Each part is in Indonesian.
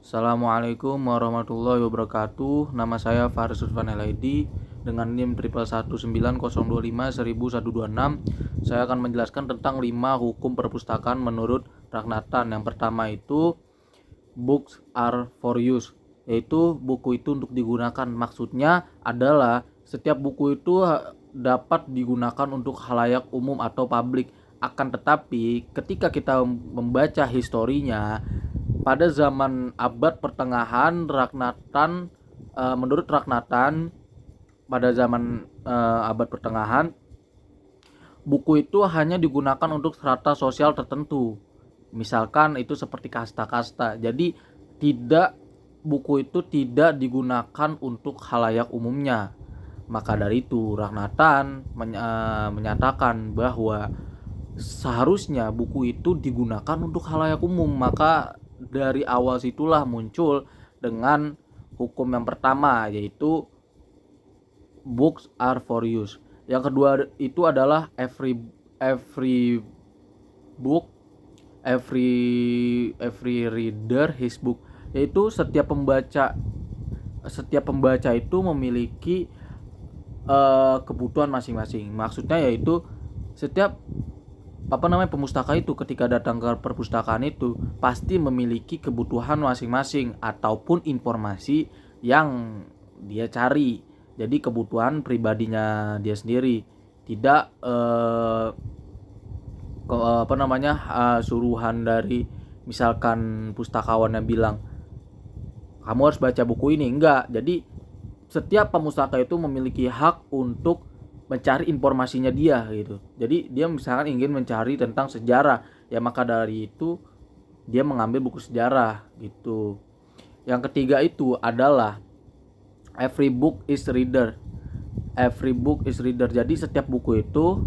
Assalamualaikum warahmatullahi wabarakatuh. Nama saya Faris Rusvan Elaidi dengan NIM 199025126. Saya akan menjelaskan tentang 5 hukum perpustakaan menurut Ragnathan. Yang pertama itu books are for use, yaitu buku itu untuk digunakan. Maksudnya adalah setiap buku itu dapat digunakan untuk khalayak umum atau publik. Akan tetapi ketika kita membaca historinya, pada zaman abad pertengahan, menurut Ragnathan, pada zaman abad pertengahan, buku itu hanya digunakan untuk strata sosial tertentu. Misalkan itu seperti kasta-kasta. Jadi buku itu tidak digunakan untuk khalayak umumnya. Maka dari itu Ragnathan menyatakan bahwa seharusnya buku itu digunakan untuk khalayak umum. Maka dari awal situlah muncul dengan hukum yang pertama, yaitu books are for use. Yang kedua itu adalah every book, every reader his book, yaitu setiap pembaca itu memiliki kebutuhan masing-masing. Maksudnya yaitu setiap pemustaka itu ketika datang ke perpustakaan itu pasti memiliki kebutuhan masing-masing ataupun informasi yang dia cari. Jadi kebutuhan pribadinya dia sendiri, tidak suruhan dari misalkan pustakawan yang bilang kamu harus baca buku ini. Enggak. Jadi setiap pemustaka itu memiliki hak untuk mencari informasinya dia gitu. Jadi dia misalkan ingin mencari tentang sejarah, ya maka dari itu dia mengambil buku sejarah gitu. Yang ketiga itu adalah every book is reader. Every book is reader. Jadi setiap buku itu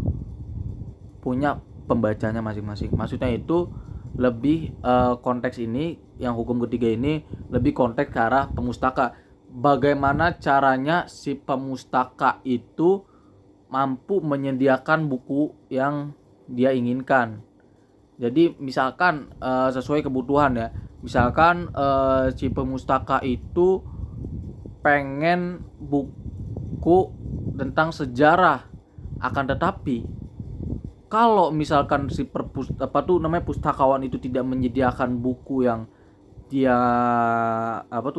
punya pembacanya masing-masing. Maksudnya itu lebih konteks ini, yang hukum ketiga ini lebih konteks ke arah pemustaka. Bagaimana caranya si pemustaka itu mampu menyediakan buku yang dia inginkan. Jadi misalkan sesuai kebutuhan ya. Misalkan si pemustaka itu pengen buku tentang sejarah, akan tetapi kalau misalkan si pustakawan itu tidak menyediakan buku yang dia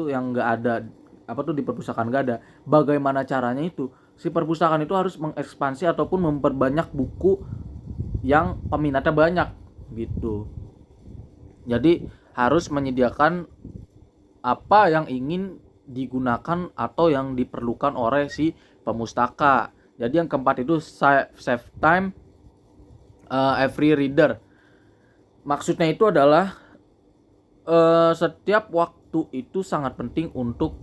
yang enggak ada di perpustakaan enggak ada, bagaimana caranya itu? Si perpustakaan itu harus mengekspansi ataupun memperbanyak buku yang peminatnya banyak gitu. Jadi harus menyediakan apa yang ingin digunakan atau yang diperlukan oleh si pemustaka. Jadi yang keempat itu save time every reader. Maksudnya itu adalah setiap waktu itu sangat penting untuk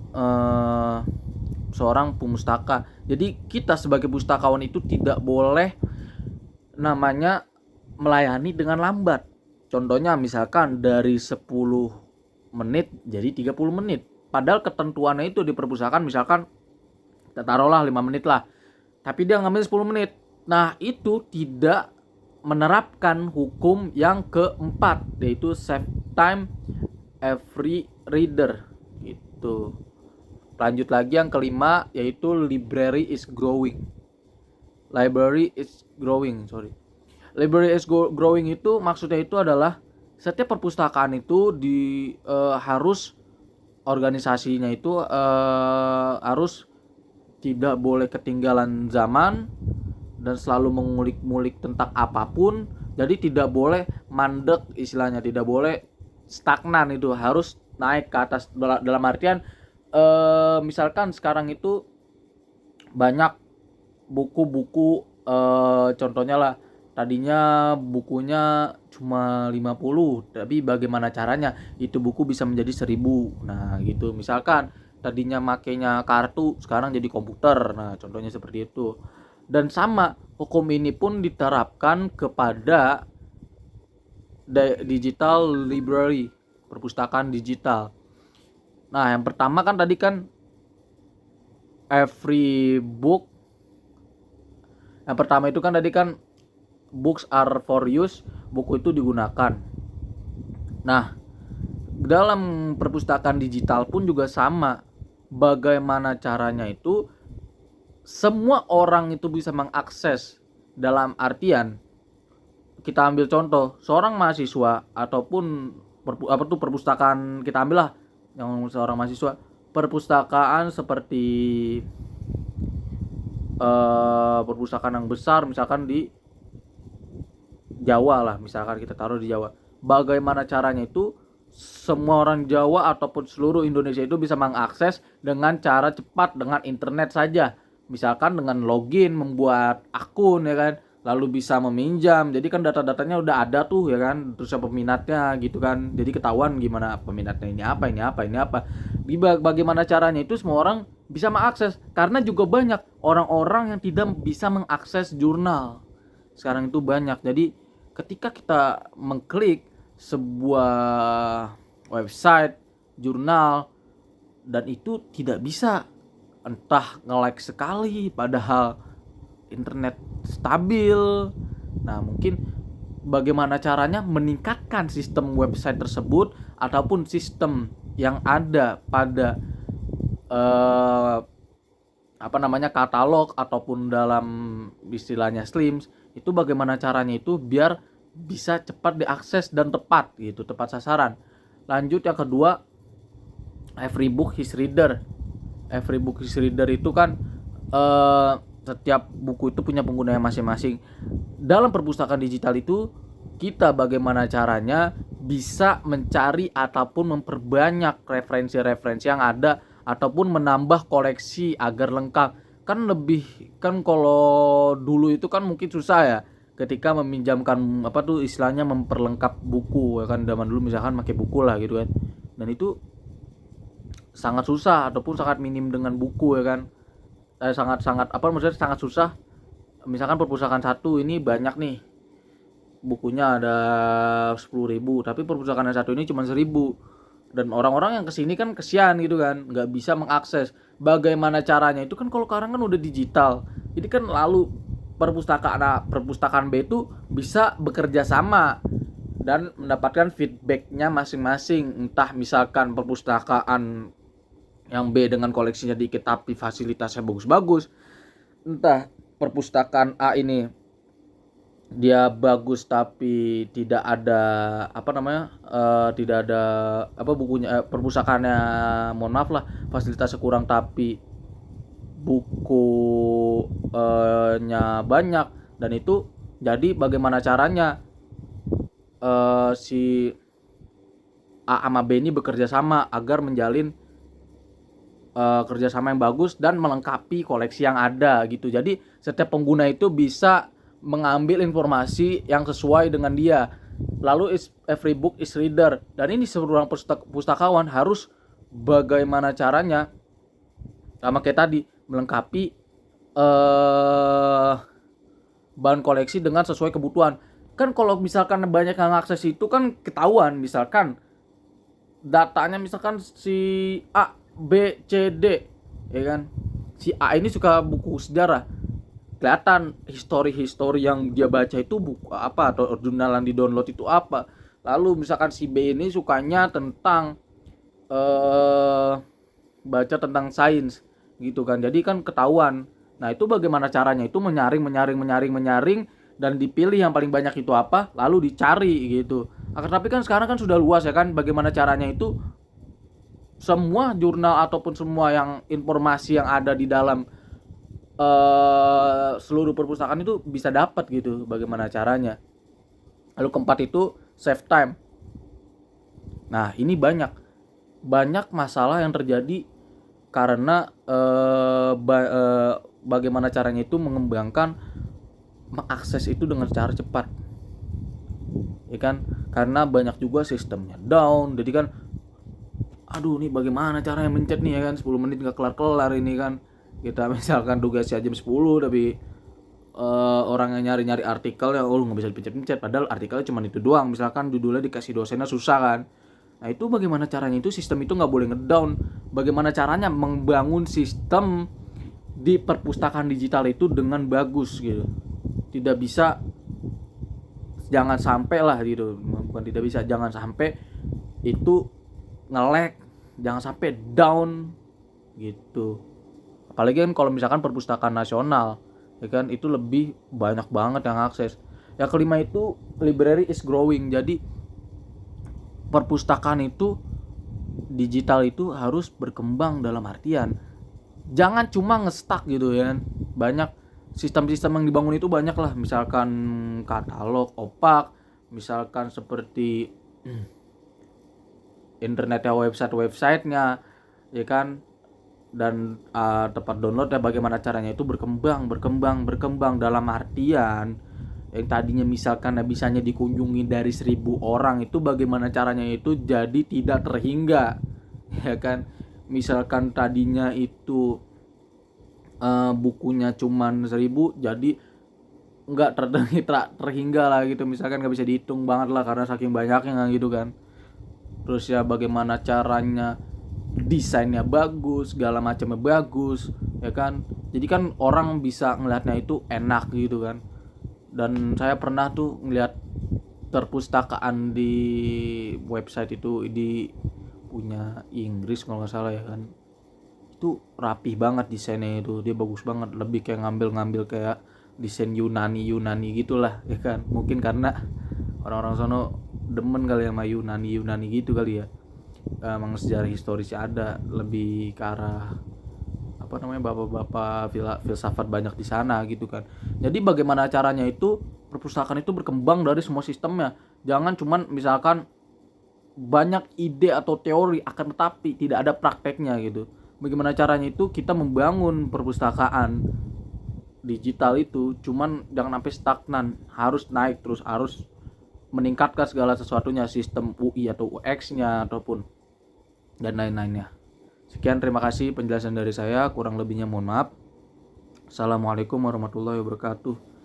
seorang pemustaka. Jadi kita sebagai pustakawan itu tidak boleh namanya melayani dengan lambat. Contohnya misalkan dari 10 menit jadi 30 menit. Padahal ketentuannya itu di perpustakaan misalkan taruhlah 5 menit lah. Tapi dia ngambil 10 menit. Nah, itu tidak menerapkan hukum yang keempat, yaitu save time every reader gitu. Lanjut lagi yang kelima, yaitu library is growing. Library is growing itu maksudnya itu adalah setiap perpustakaan itu harus organisasinya itu harus tidak boleh ketinggalan zaman dan selalu mengulik-mulik tentang apapun. Jadi tidak boleh mandek istilahnya, tidak boleh stagnan, itu harus naik ke atas. Dalam artian misalkan sekarang itu banyak buku-buku, contohnya lah, tadinya bukunya cuma 50, tapi bagaimana caranya itu buku bisa menjadi 1000. Nah gitu, misalkan tadinya makainya kartu sekarang jadi komputer. Nah contohnya seperti itu. Dan sama hukum ini pun diterapkan kepada digital library, perpustakaan digital. Nah yang pertama kan tadi kan every book, yang pertama itu kan tadi kan books are for use, buku itu digunakan. Nah dalam perpustakaan digital pun juga sama. Bagaimana caranya itu semua orang itu bisa mengakses, dalam artian kita ambil contoh seorang mahasiswa ataupun perpustakaan, kita ambil lah yang seorang mahasiswa, perpustakaan seperti perpustakaan yang besar misalkan di Jawa lah, misalkan kita taruh di Jawa. Bagaimana caranya itu semua orang Jawa ataupun seluruh Indonesia itu bisa mengakses dengan cara cepat, dengan internet saja. Misalkan dengan login, membuat akun ya kan, lalu bisa meminjam. Jadi kan data-datanya udah ada tuh ya kan, terus peminatnya gitu kan. Jadi ketahuan gimana peminatnya, ini apa, ini apa, ini apa. Bagaimana caranya itu semua orang bisa mengakses, karena juga banyak orang-orang yang tidak bisa mengakses jurnal. Sekarang itu banyak. Jadi ketika kita mengklik sebuah website jurnal dan itu tidak bisa, entah nge-lag sekali padahal internet stabil. Nah, mungkin bagaimana caranya meningkatkan sistem website tersebut ataupun sistem yang ada pada katalog ataupun dalam istilahnya Slims, itu bagaimana caranya itu biar bisa cepat diakses dan tepat gitu, tepat sasaran. Lanjut yang kedua, every book his reader. Every book his reader itu kan setiap buku itu punya penggunanya masing-masing. Dalam perpustakaan digital itu kita bagaimana caranya bisa mencari ataupun memperbanyak referensi-referensi yang ada ataupun menambah koleksi agar lengkap. Kan kalau dulu itu kan mungkin susah ya ketika meminjamkan istilahnya memperlengkap buku ya kan, zaman dulu misalkan pakai buku lah gitu kan, dan itu sangat susah ataupun sangat minim dengan buku ya kan, sangat susah. Misalkan perpustakaan satu ini banyak nih bukunya ada 10.000, tapi perpustakaan yang satu ini cuma 1.000, dan orang-orang yang kesini kan kesian gitu kan, nggak bisa mengakses. Bagaimana caranya itu kan, kalau sekarang kan udah digital, jadi kan lalu perpustakaan B itu bisa bekerja sama dan mendapatkan feedbacknya masing-masing. Entah misalkan perpustakaan yang B dengan koleksinya dikit tapi fasilitasnya bagus-bagus, entah perpustakaan A ini dia bagus tapi tidak ada bukunya, perpustakaannya mohon maaf lah fasilitasnya kurang tapi bukunya banyak, dan itu jadi bagaimana caranya si A sama B ini bekerja sama agar menjalin kerjasama yang bagus dan melengkapi koleksi yang ada gitu. Jadi setiap pengguna itu bisa mengambil informasi yang sesuai dengan dia. Lalu every book is reader, dan ini seorang pustakawan harus bagaimana caranya sama kayak tadi melengkapi bahan koleksi dengan sesuai kebutuhan. Kan kalau misalkan banyak yang akses itu kan ketahuan, misalkan datanya misalkan si A, B, C, D ya kan. Si A ini suka buku sejarah, kelihatan history yang dia baca itu buku apa atau jurnal yang di download itu apa. Lalu misalkan si B ini sukanya tentang baca tentang sains gitu kan, jadi kan ketahuan. Nah itu bagaimana caranya itu menyaring dan dipilih yang paling banyak itu apa, lalu dicari gitu. Tapi kan sekarang kan sudah luas ya kan, bagaimana caranya itu semua jurnal ataupun semua yang informasi yang ada di dalam seluruh perpustakaan itu bisa dapat gitu, bagaimana caranya. Lalu keempat itu save time. Nah ini banyak masalah yang terjadi karena bagaimana caranya itu mengakses itu dengan cara cepat ya kan, karena banyak juga sistemnya down. Jadi kan aduh nih bagaimana caranya mencet nih ya kan, 10 menit gak kelar-kelar ini kan. Kita misalkan tugasnya jam 10 tapi orang yang nyari artikel ya lu gak bisa dipencet-pencet, padahal artikelnya cuma itu doang, misalkan judulnya dikasih dosennya susah kan. Nah itu bagaimana caranya itu sistem itu gak boleh ngedown. Bagaimana caranya membangun sistem di perpustakaan digital itu dengan bagus gitu. Tidak bisa, jangan sampai lah gitu, bukan tidak bisa, jangan sampai itu nge-lag, jangan sampai down gitu. Apalagi kan kalau misalkan perpustakaan nasional, ya kan itu lebih banyak banget yang akses. Yang kelima itu library is growing. Jadi perpustakaan itu digital itu harus berkembang, dalam artian jangan cuma nge-stuck gitu ya. Banyak sistem-sistem yang dibangun itu banyak lah, misalkan katalog opak, misalkan seperti internetnya, websitenya ya kan, dan tempat download ya, bagaimana caranya itu berkembang dalam artian yang tadinya misalkan bisanya dikunjungi dari 1.000 orang, itu bagaimana caranya itu jadi tidak terhingga ya kan. Misalkan tadinya itu bukunya cuman 1.000, jadi nggak terhingga lah gitu, misalkan nggak bisa dihitung banget lah karena saking banyaknya gitu kan. Terus ya bagaimana caranya desainnya bagus, segala macamnya bagus ya kan, jadi kan orang bisa ngelihatnya itu enak gitu kan. Dan saya pernah tuh ngeliat perpustakaan di website itu di punya Inggris kalau nggak salah ya kan, itu rapih banget desainnya, itu dia bagus banget, lebih kayak ngambil kayak desain Yunani gitulah ya kan. Mungkin karena orang-orang sono demen kali sama Yunani gitu kali ya. Emang sejarah historisnya ada, lebih ke arah apa namanya, bapak-bapak filsafat banyak di sana gitu kan. Jadi bagaimana caranya itu perpustakaan itu berkembang dari semua sistemnya. Jangan cuman misalkan banyak ide atau teori akan tetapi tidak ada prakteknya gitu. Bagaimana caranya itu kita membangun perpustakaan digital itu, cuman jangan sampai stagnan, harus naik terus, harus meningkatkan segala sesuatunya, sistem UI atau UX-nya ataupun dan lain-lainnya. Sekian, terima kasih penjelasan dari saya, kurang lebihnya mohon maaf. Assalamualaikum warahmatullahi wabarakatuh.